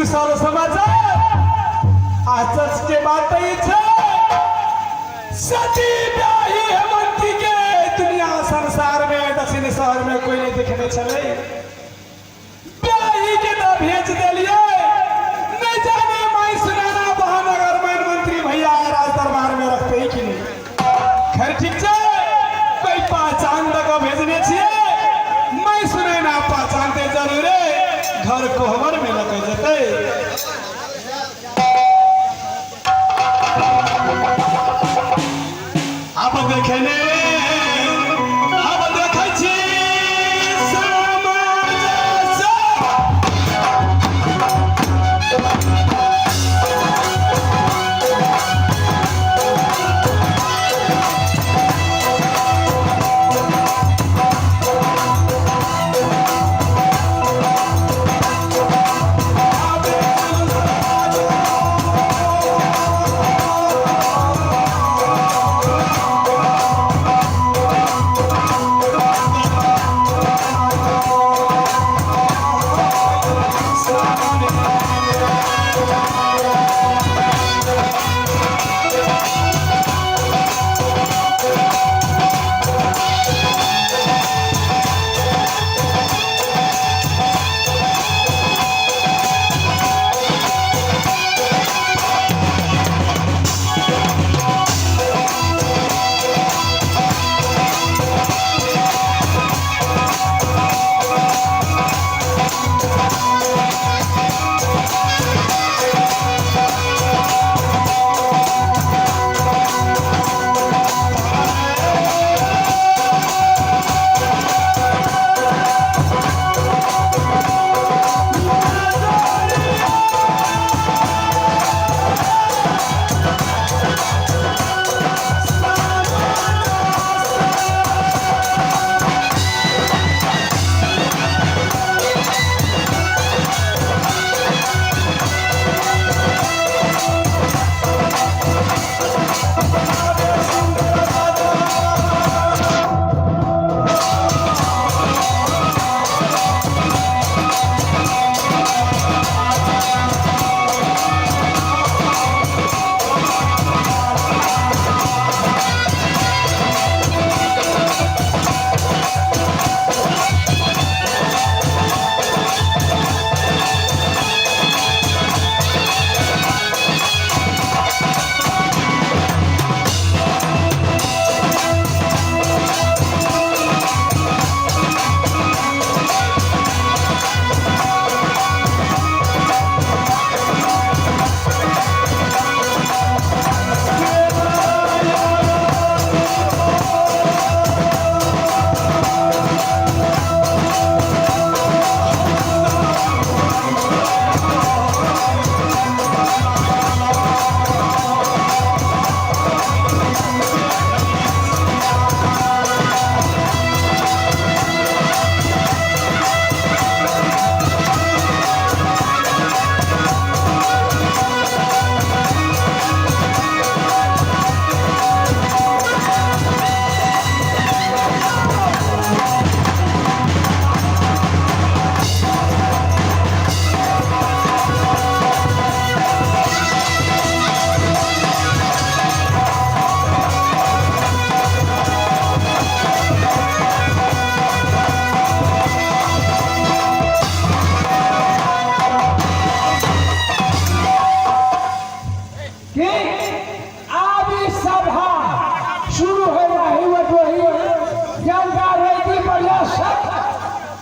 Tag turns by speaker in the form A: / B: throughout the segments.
A: कुशल समाचार आजच के बात सती ब्याही हेमंती के दुनिया संसार में दक्षिण शहर में कोई नहीं देखने चले ब्याही के तो भेज दिलिए न जाने मैं सुनाना महानगर में मंत्री भैया राज दरबार में रखते ही कि नहीं खैर ठीक है कोई पहचान तक भेजने चाहिए मैं सुनाना पहचानते जरूर है घर कोहबर में लग जते अब देखने अब देखै छी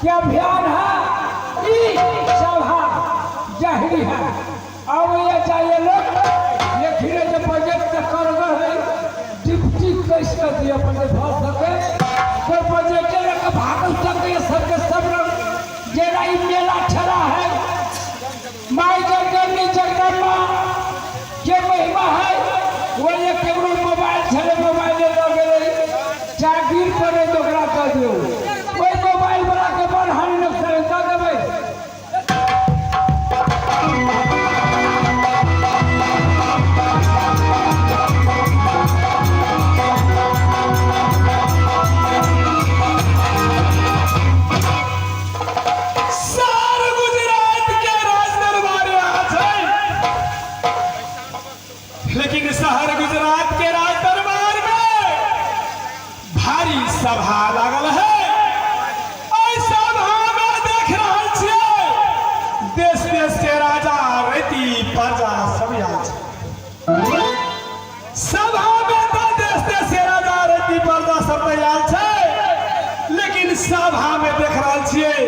B: क्या अभियान है सभा जाहिर है अब ये चाहिए लोग ये फिर जो बजट कर रहे डिप्टी कैसे कर दिया बजट भाव सके कोई बजट लेकर भागल सके सबके सब जेरा ई मेला ठहरा है माई जगदम्बी जगदम्बा के महिमा है वो ये केवल मोबाइल छले मोबाइल लगे जागीर पर दोगरा कर दियो कोई मोबाइल बड़ा के बड़ हानि नुकसान कर देबे
A: प्रजा सब आयल छै सभा में तो देश देश से राजा रीति प्रजा सब आयल छै लेकिन सभा में देख रहल छियै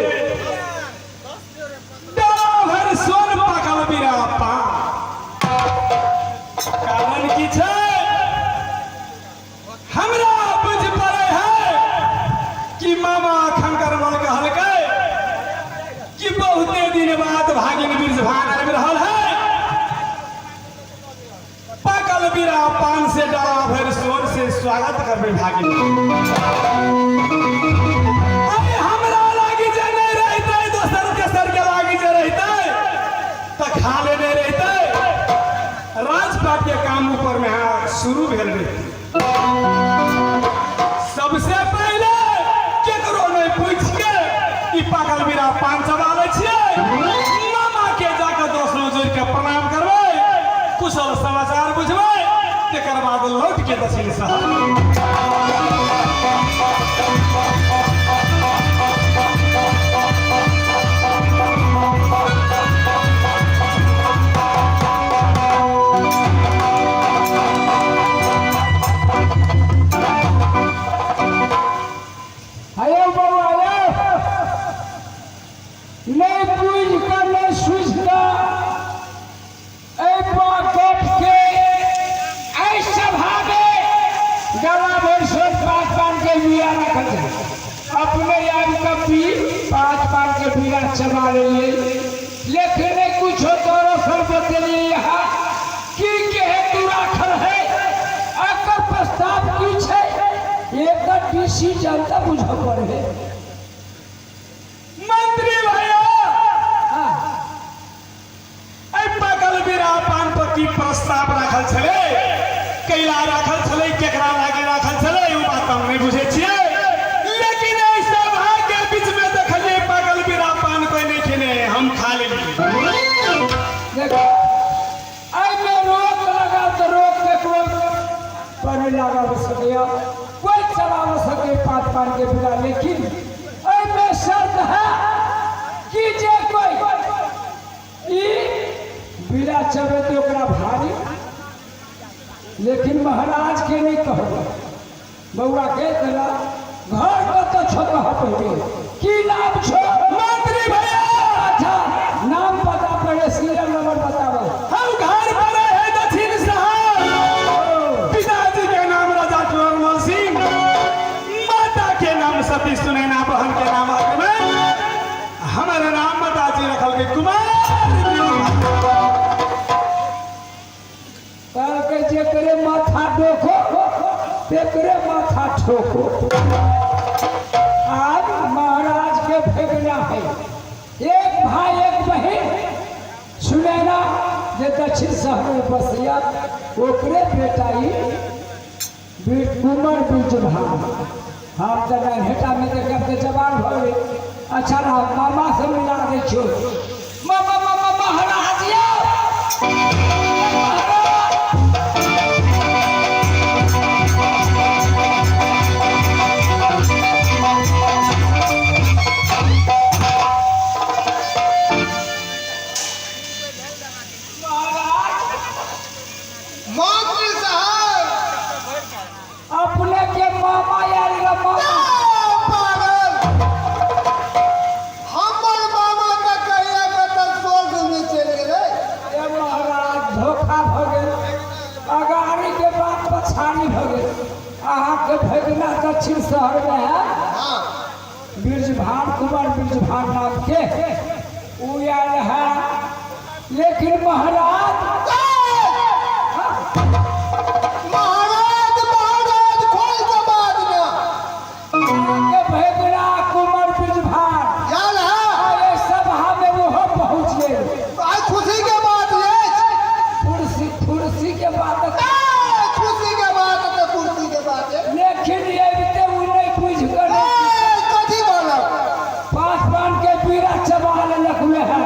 A: डाला भर सोन पाकल बीरा पान कारण की छै हमरा बुझ पड़े है कि मामा खंकर कहलकै कि बहुते दिन बाद भागिन बिरजभान आबि रहल है पाकल बीरा पान से डाला भर सोन से स्वागत करबे भागिन अरे हमरा लागी जे नहीं रहते दोसर तेसर के लागी जे रहते तो खा लेने रहते राजपाट के काम ऊपर में शुरू भेल रहते सबसे पहले केकरो नहीं पूछ के ई पाकल बीरा पान चबाले छियै मामा के जाके दोसरो जोड़ के प्रणाम करबै कुशल समाचार बुझबै तेकर बाद लौट के दक्षिण शहर
B: आयो बाबू आयो नहीं पूछ कर नहीं सूझ कर गप के ऐसा भागे गला भर सोच पाँच पान के बिया रखल जाए अपने याद का पी पाँच पान के बिया चबा रही लेकिन कुछ तौर पर बतलिए यहाँ की के हेतु राखल है अकर प्रस्ताव की छै एक डिसीजन तो बुझ पड़े
A: मंत्री भैया पाकल बीरा पान पर की प्रस्ताव राखल छले कैला राखल छले केकरा लागे राखल छले ई बात हम नहीं बुझे छियै लेकिन एहि सभा के बीच में देखलिए पाकल बीरा पान कोई नहीं खेने हम खा लेलिए
B: देखो आई में रोक लगा तो रोक के पर लगा सके कोई चला सके पाँच पान के बिना लेकिन में शर्त है कि जे कोई बिना चबे तो ओकरा भारी लेकिन महाराज के नहीं कहो बउआ के तेरा घर पर तो छोटा पहले की नाम छो
A: मंत्री भैया
B: अच्छा नाम पता पड़े सीरियल नंबर बताओ
A: हम घर पर है दक्षिण शहर पिताजी के नाम राजा कुंवर सिंह माता के नाम सती सुनैना बहन के नाम में हमारे नाम माताजी रखल के कुमार
B: के जेकरे माथा डोको तेकरे माथा ठोको आज महाराज के भेगना है एक भाई एक बहन सुनैना जे दक्षिण शहर में बसिया ओकरे बेटा कुंवर बिरजभान हम तो हेटा में देख के जवान भरे अच्छा रहा मामा से मिला दे छो मामा मामा महाराज अपने के मामा यार मामा महाराज धोखा भ गेल अगाड़ी के बाद पछाड़ी भ गेल अहाँ के भेजना दक्षिण शहर में है बिरजभान कुंवर बिरजभान नाम के उ आयल है लेकिन महाराज भेजना कुंवर बिरजभान सभा में वो पहुंच गए
C: खुशी के बात
B: फुर्सी के बात
C: खुशी के बात है कुर्सी के बात है
B: लेकिन ये नहीं बुझ कर
C: कथी बोलब
B: पाँच पान के पीरा चबा लेलक हुए है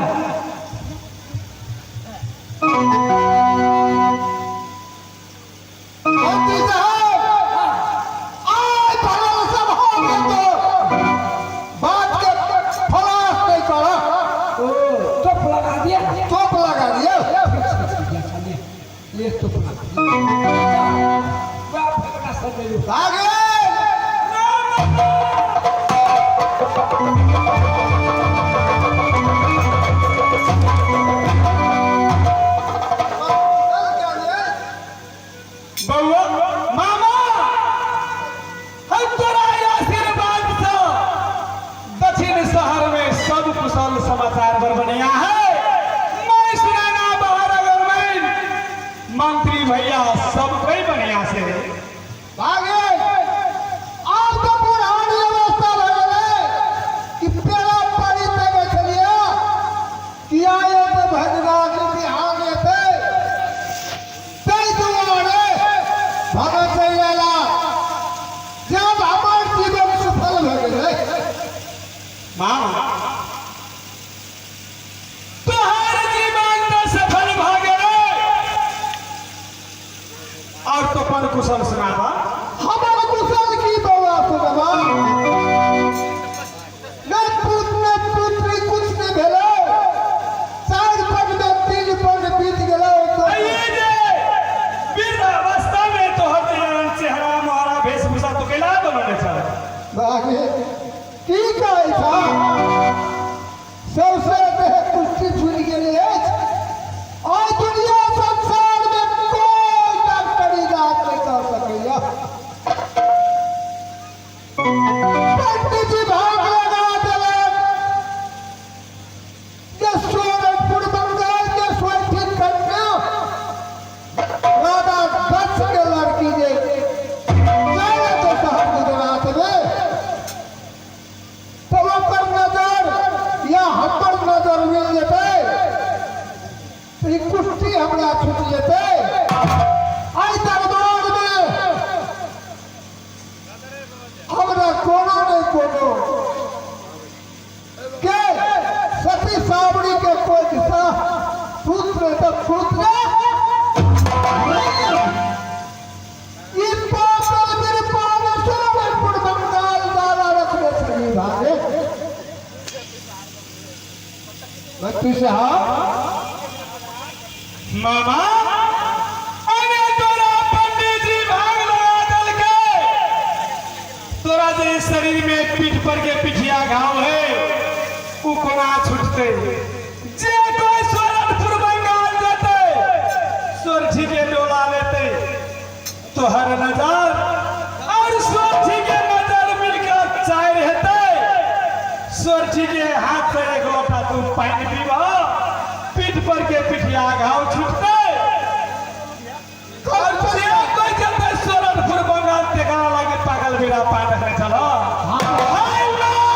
A: तोहर जीवन में सफल भागे और तो पर कुशल सुनावा
C: हमार कुशल की बउआ सुनबा न पुत्री कुछ न भेलो 4 पग में 3 पग बीत गेलो
A: ये जे वृद्धावस्था में तोहर जीवन चेहरा मोहरा वेशभूषा तो केला बनने छ
C: बागे की कहै छ सबसे देह पुष्टि छूट गेलै अछि और दुनिया संसार में कोई डॉक्टरी इलाज नहीं कर सकैया पंडित जी भाग लगा देले के सोरठपुर बंगाल के सोरठी कन्या राधा दक्ष के लड़की जे जाए तो शहर गुजरात में तो ओकर नजर या हमर नजर मिल जेतै तो ई कुश्ती हमरा छूट जेतै आई दरबार में हमरा कोनो नहीं कोनो के सती सावड़ी के कोई दिशा पुत्र तो पुत्र ई पागल मेरे पागल सोरठपुर बंगाल डाला रखने सही भागे बच्ची साहब
A: मामा अरे तोरा पंडित जी भाग लगा दल के तोरा जे शरीर में पीठ पर के पिठिया घाव है उ कोना छूटते जे कोई सोरठपुर बंगाल जेते सोरठी के डोला लेते तोहर नजर और सोरठी के नजर मिलकर चाय रहते सोरठी के हाथ से एक लोटा तू पानी पीवा पीठ पर के पिठिया घाव छूटते और जे कोई जब सोरठपुर बंगाल देखा लगे पागल बेड़ा पार रखने चलो हाय मामा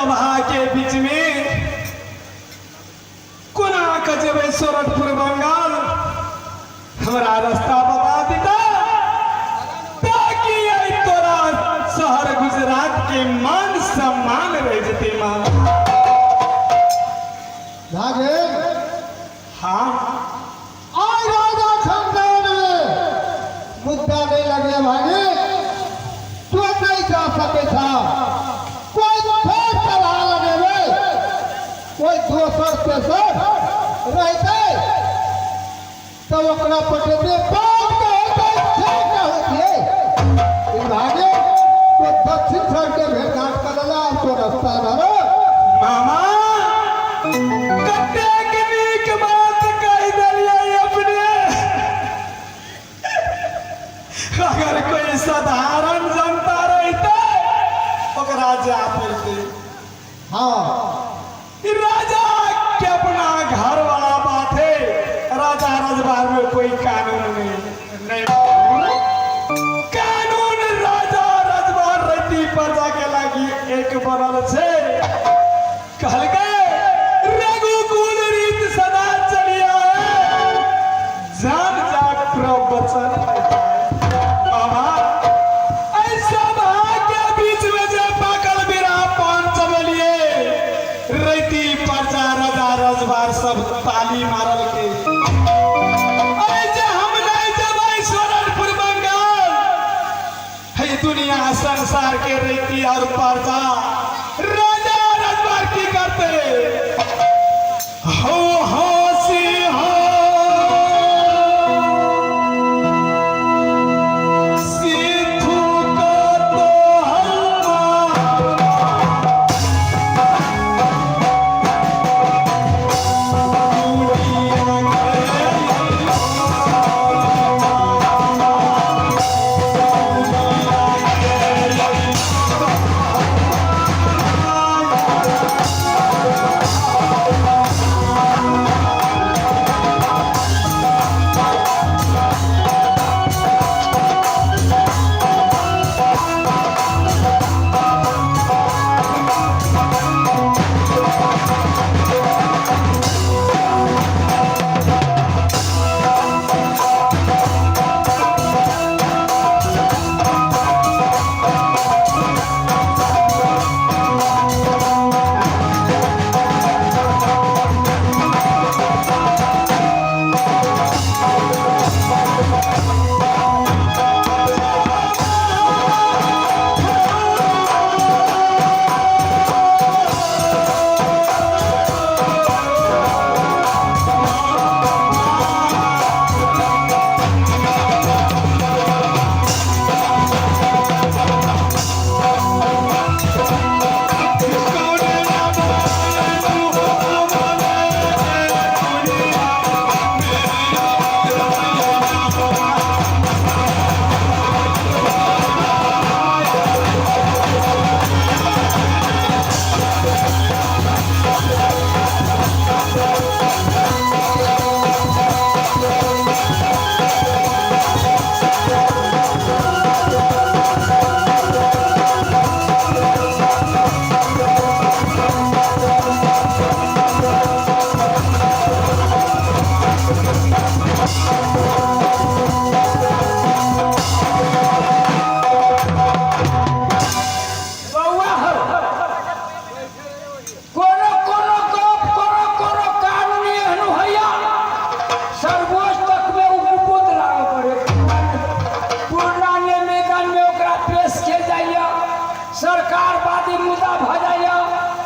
A: सभा के बीच में कोना कजेबे सोरठपुर बंगाल हमारा रास्ता बता दीता ताकि आई तोरा शहर गुजरात के मान सम्मान रह जते मां।
C: भागे
A: हाँ
C: आज राजा खानदान में मुद्दा नहीं लगे भागे तू नहीं जा सके था कोई थोड़ चला लगे वे कोई दोसर तेसर रहते तो ओकरा पटेते बात कहते ठीक होती है भागे तो दक्षिण सर के भेंट घाट कर ला तो रास्ता धरो
A: मामा कतेक नीक बात कह दिलिए अपने। अगर कोई साधारण जनता रहते ओकरा जा पड़ते।
C: हाँ
A: राजा के अपना घर वाला बात है राजा रजबार में कोई कानून नहीं कानून राजा रजबार रहती प्रजा के लगी एक बनल छे कहल गए रघुकुल रीत सदा चलिया जान जाग प्रवचन बाबा ऐसा के बीच में जे पाकल बिरा पान चबलिए रैती प्रजा राजा रजबार सब ताली मारल के ऐसे हम नहीं जबै सोरठपुर बंगाल है दुनिया संसार के रैती और प्रजा राजा रजबार की करते हो हंसी हो सिद्धू को तो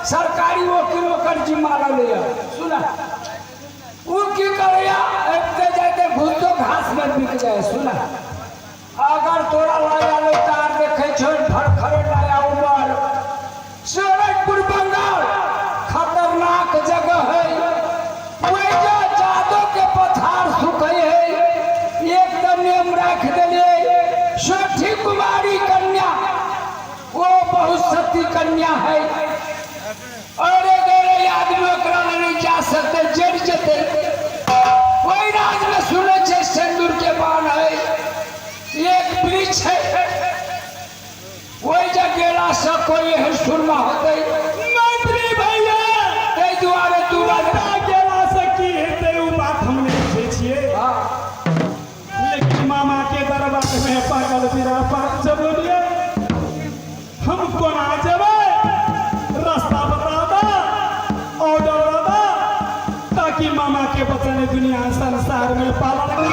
B: सरकारी वकील ओकर जिम्मा लिया सुना वो की करया एते जाते घुसो घास में बिक जाए सुना अगर तोरा लाया ले तार देखे छ भरखरे लाया उमर सोरठपुर बंगाल खतरनाक जगह है वही जो जादो के पथार सुखे है एकदम नेम रख देले सोठी कुमारी कन्या वो बहुत सती कन्या है और गए आदमी ओकरा नहीं जा सकते जड़ जते कोई राज में सुने छे सिंदूर के बाण है एक वृक्ष है वही जगह से कोई है सुरमा होते
A: पास जब बोलिए हम कोना जबे रास्ता बता दा ऑर्डर बता ताकि मामा के बचने दुनिया संसार में पालन करे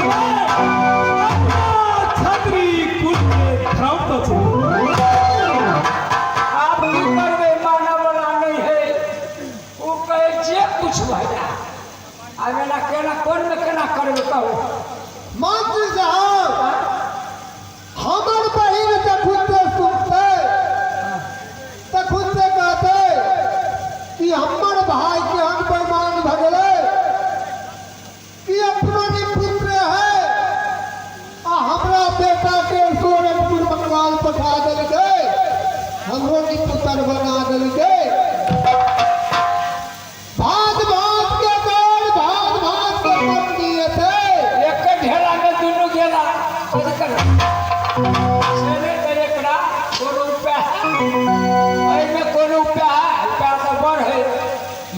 A: छतरी कुल के धाम बचे
B: आप की करवे माना वाला नहीं है वो कहे जे कुछ भैया आगे ना केना कौन में केना करवे कहो
C: मंत्री साहब हमर बहिन के खुद से सुनते तो खुद से कहते कि हमर भाई के हम बेमान भगले कि अपना ही पुत्र है आ हमरा बेटा के सोरनपुर बंगाल पठा देलके हमरो की पुत्र बना देलके भात भात के दौड़ भात भात के कर दिए थे
B: एक ढेला में दुनू गेला कुछ कर सेने करे करा कोनो उपाय एहि में कोनो उपाय तो बड़ है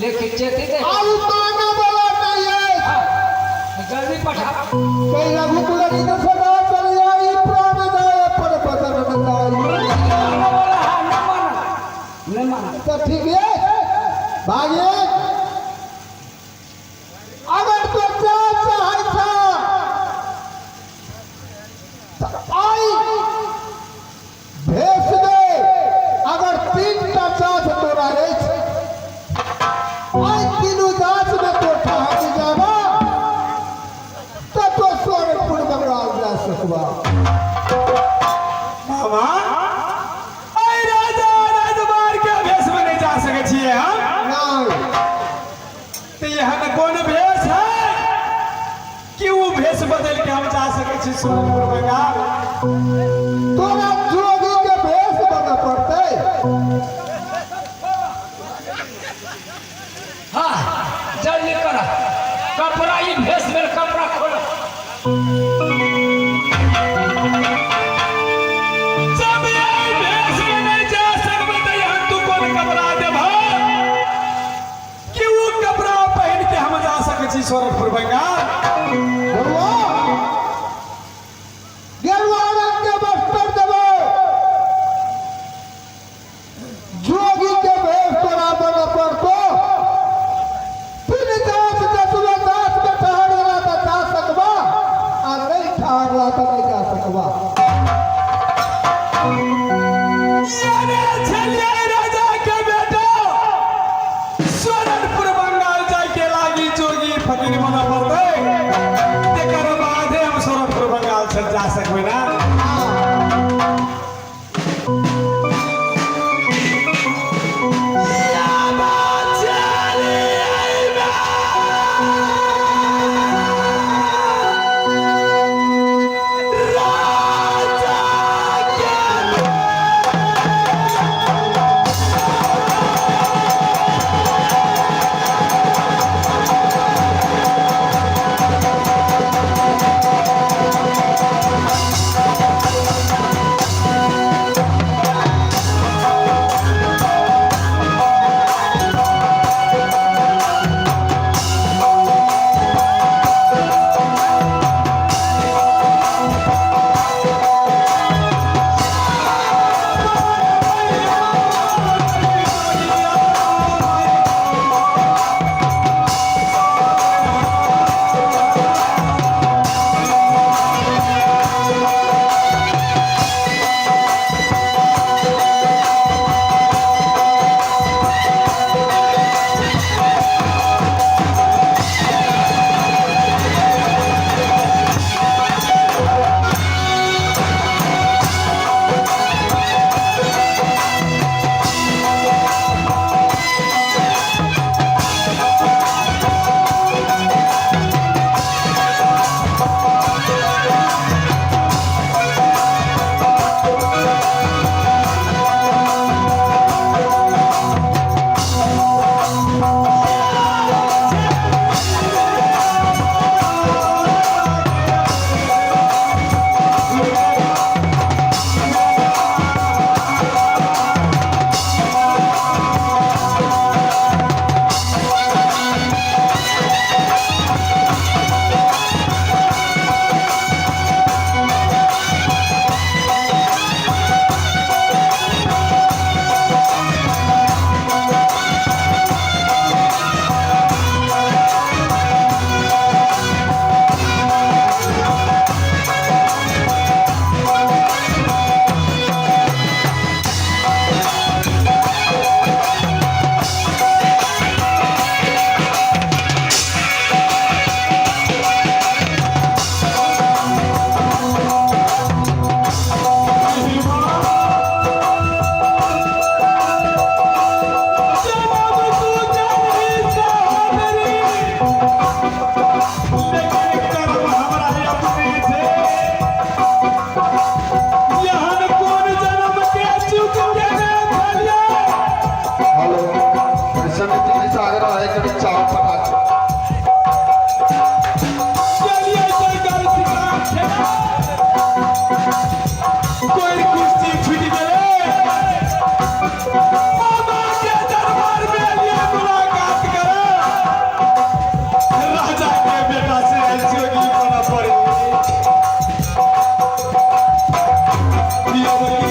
B: लेकिन जेती दे
C: आलू मांगे वाला नहीं है
B: जल्दी पठा
C: कई रघुकुल की तो सदा चल जाई प्राण दे पर बदन नंदाई
B: माना वाला है न माना
C: तो ठीक है भागे अगर तो चाहे आई भेज दे अगर 3टा चाच तोरा रहे आई तीनों जांच में तो ठहर जावा तो सोरनपुर बंगाल जा सकवा
A: मामा अरे राजा राजकुमार के भेष में नहीं जा सके छिए हम
C: नहीं
A: तो यह कौन भेष है कि वो भेष बदल के हम जा सके छी सोनपुर बंगाल
C: तोरा जोगी के भेष बना पड़ते
B: हाँ जल्दी करा कपड़ा ही भेस में कपड़ा खोला
A: जब ये भेष में नहीं जा सकबे तो यहाँ तू कौन कपड़ा देबा कि वो कपड़ा पहन के हम जा सके छी सोनपुर बंगाल
C: गेरुआ रंग के वस्त्र देबो जोगी के भेष तोरा बना पड़तो फिर दास दसवा दास में ठहरला तो जा सकबा आ नहीं ठहरला तो नहीं जा सकबा
A: यानी छलिया राजा के बेटा सोनपुर बंगाल जाके लागी जोगी फकीर बना पड़ते अब की